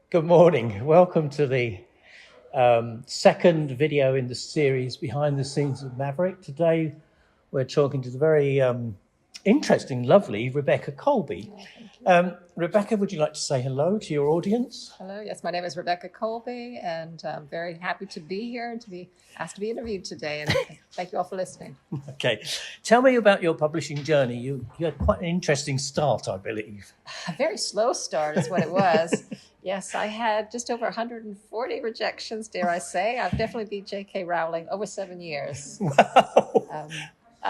Good morning. Welcome to the second video in the series Behind the Scenes of Maverick. Today we're talking to the very interesting, lovely Rebecca Colby. Rebecca, would you like to say hello to your audience? Hello, yes, my name is Rebecca Colby, and I'm very happy to be here and to be asked to be interviewed today, and thank you all for listening. Okay. Tell me about your publishing journey. You had quite an interesting start, I believe. A very slow start is what it was. Yes, I had just over 140 rejections, dare I say. I've definitely beat J.K. Rowling over 7 years. Wow.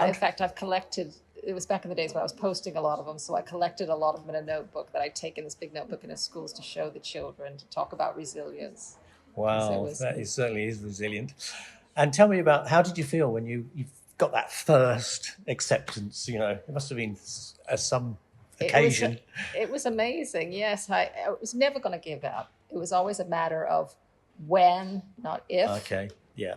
In fact, I've collected, it was back in the days when I was posting a lot of them, so I collected a lot of them in a notebook that I'd take in this big notebook in the schools to show the children, to talk about resilience. Wow, certainly is resilient. And tell me about, how did you feel when you got that first acceptance? You know, it must have been some occasion. It was amazing, yes. I was never going to give up. It was always a matter of when, not if. Okay, yeah.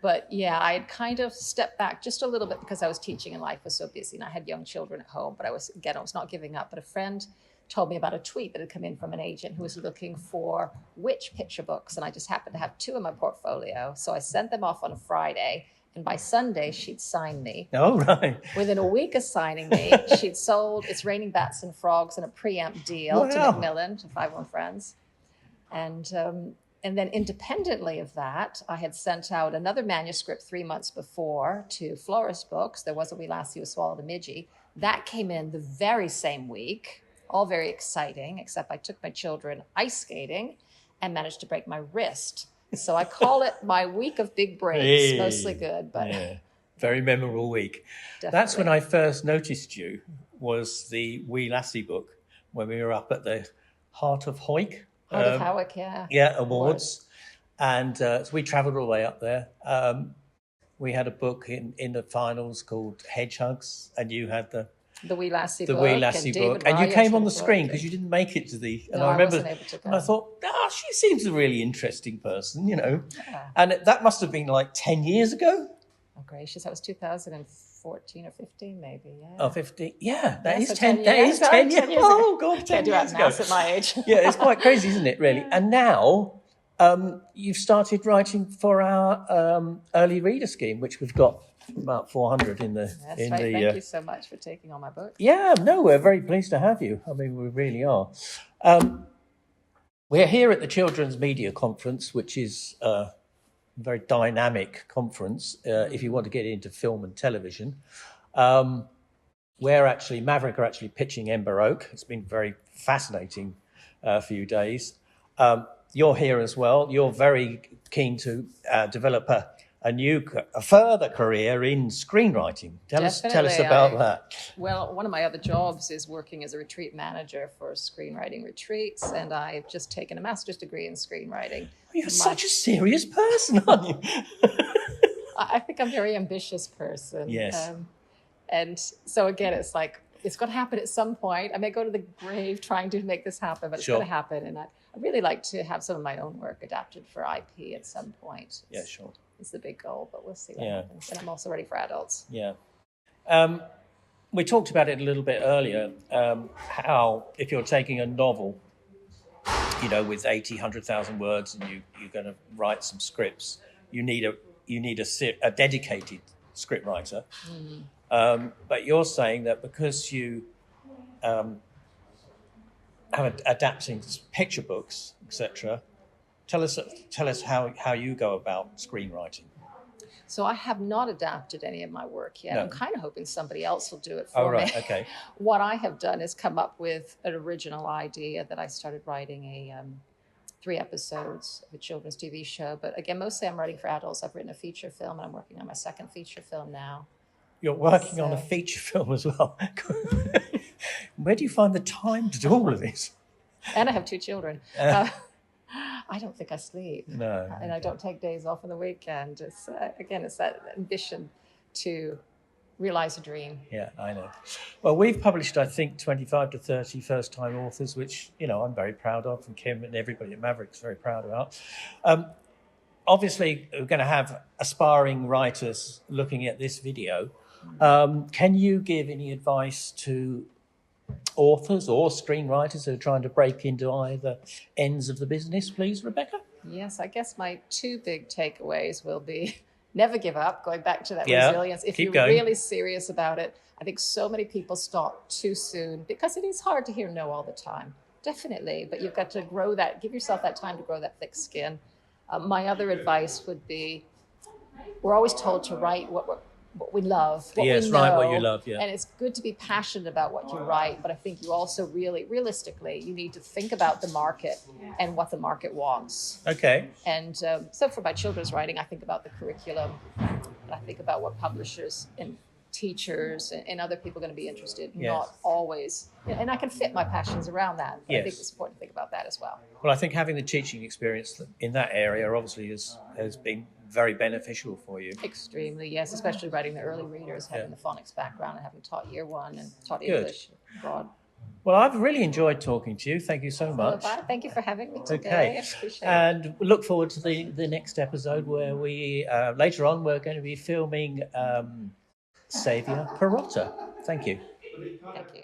But yeah, I had kind of stepped back just a little bit because I was teaching and life was so busy and I had young children at home, but I was not giving up. But a friend told me about a tweet that had come in from an agent who was looking for witch picture books. And I just happened to have 2 in my portfolio. So I sent them off on a Friday. And by Sunday, she'd signed me. Oh, right. Within a week of signing me, she'd sold It's Raining Bats and Frogs in a preamp deal to Macmillan, to 5-1 Friends. And then independently of that, I had sent out another manuscript 3 months before to Florist Books. There was a Wee Lassie Who Swallowed a Midgie. That came in the very same week, all very exciting, except I took my children ice skating and managed to break my wrist. So I call it my week of big breaks, Hey. mostly good, but yeah. Very memorable week. Definitely. That's when I first noticed you, was the Wee Lassie book, when we were up at the Heart of Hoyk. Heart of Howick, yeah. Yeah, awards. And so we travelled all the way up there. We had a book in the finals called Hedgehogs, and you had the Wee Lassie book. Wee Lassie book. And you came on the screen because you didn't make it to the... And no, I remember, wasn't able to go. and I thought, she seems a really interesting person, you know. Yeah. And that must have been like 10 years ago. Oh, gracious. That was 2014 or 15, maybe. Yeah. Oh, 15. Yeah, that Yeah, is so 10. 10 That years. is 10 years. 10 years ago. Oh, God, 10 Can't do years that ago. maths at my age. Yeah, it's quite crazy, isn't it, really? And now you've started writing for our early reader scheme, which we've got about 400 in the... That's in right. the, Thank you so much for taking on my book. Yeah, no, we're very pleased to have you. I mean, we really are. We're here at the Children's Media Conference, which is a very dynamic conference if you want to get into film and television. Maverick are actually pitching Ember Oak. It's been very fascinating few days. You're here as well. You're very keen to develop a further career in screenwriting. Tell us about that. Well, one of my other jobs is working as a retreat manager for screenwriting retreats, and I've just taken a master's degree in screenwriting. You're such a serious person, aren't you? I think I'm a very ambitious person. Yes. And so again, it's like, it's going to happen at some point. I may go to the grave trying to make this happen, but it's going to happen. And I'd really like to have some of my own work adapted for IP at some point. Yeah, sure. It's the big goal, but we'll see what happens. And I'm also ready for adults. Yeah. We talked about it a little bit earlier, how if you're taking a novel, you know, with 80, 100,000 words and you're going to write some scripts, you need a dedicated script writer. Mm-hmm. But you're saying that because you have adapting picture books, etc., tell us how you go about screenwriting. So I have not adapted any of my work yet. No. I'm kind of hoping somebody else will do it for me. Okay. What I have done is come up with an original idea that I started writing 3 episodes of a children's TV show. But again, mostly I'm writing for adults. I've written a feature film, and I'm working on my 2nd feature film now. You're working on a feature film as well. Where do you find the time to do all of this? And I have 2 children. I don't think I sleep. No. And I don't take days off on the weekend. It's it's that ambition to realize a dream. Yeah, I know. Well, we've published, I think, 25 to 30 first-time authors, which, you know, I'm very proud of, and Kim and everybody at Maverick's very proud about. Obviously, we're going to have aspiring writers looking at this video. Can you give any advice to authors or screenwriters who are trying to break into either ends of the business, please, Rebecca? Yes, I guess my two big takeaways will be never give up, going back to that resilience. If you're really serious about it, I think so many people stop too soon because it is hard to hear no all the time. Definitely, but you've got to grow that, give yourself that time to grow that thick skin. My other advice would be, we're always told to write what we love, what we know. Write what you love, And it's good to be passionate about what you write, but I think you also really, realistically, you need to think about the market and what the market wants. Okay. And so for my children's writing, I think about the curriculum. I think about what publishers and teachers and other people are going to be interested, not always. And I can fit my passions around that. But I think it's important to think about that as well. Well, I think having the teaching experience in that area obviously has been very beneficial for you. Extremely, yes, especially writing the early readers, having the phonics background and having taught year one and taught English abroad. Well, I've really enjoyed talking to you. Thank you so much. Thank you for having me today. Okay. I appreciate and we look forward to the next episode where we, later on, we're going to be filming Saviour Perotta. Thank you. Thank you.